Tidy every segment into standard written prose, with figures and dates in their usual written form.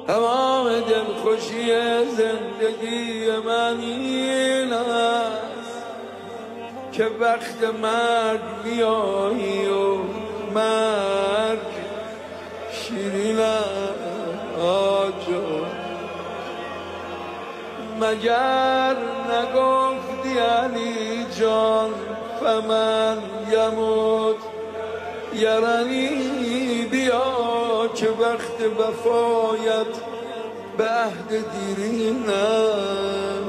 تمام دلخوشی زندگی من این است که وقت مرگ میایی و مرگ شیرین آجا. مگر نگفتی علی جان فمن یموت یرنی، بیا که وقت وفایت به عهد دیرین است.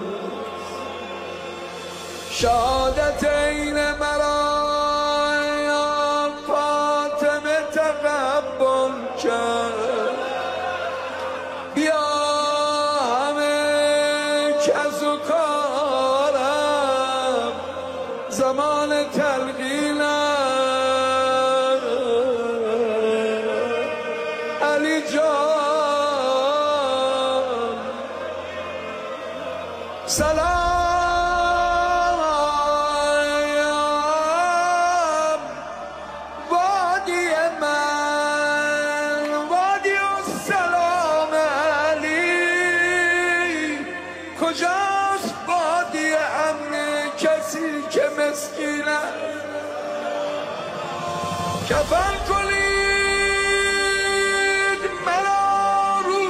شهادتین مرا یا فاطمه تقبل کرد، بیا همه کس و کارم زمان تلقینم. علی جان سلام وادی من، وادی السلام علی. کجاست وادی امن کسی که مسکینه؟ کفن کنید مرا رو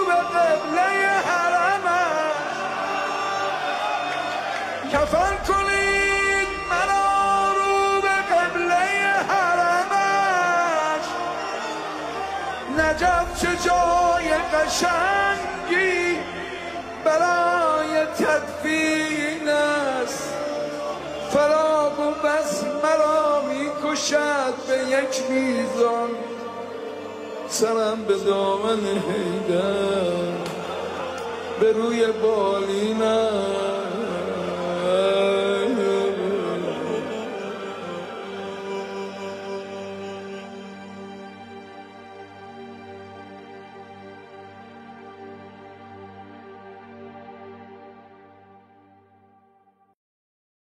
به قبله حرمش، کفن کنید مرا رو به قبله حرمش. نجف چه جای قشنگی برای تدفین است، فراق و بس مرا میکشد به یک میزان. سرم به دامن حیدر به روی بالینم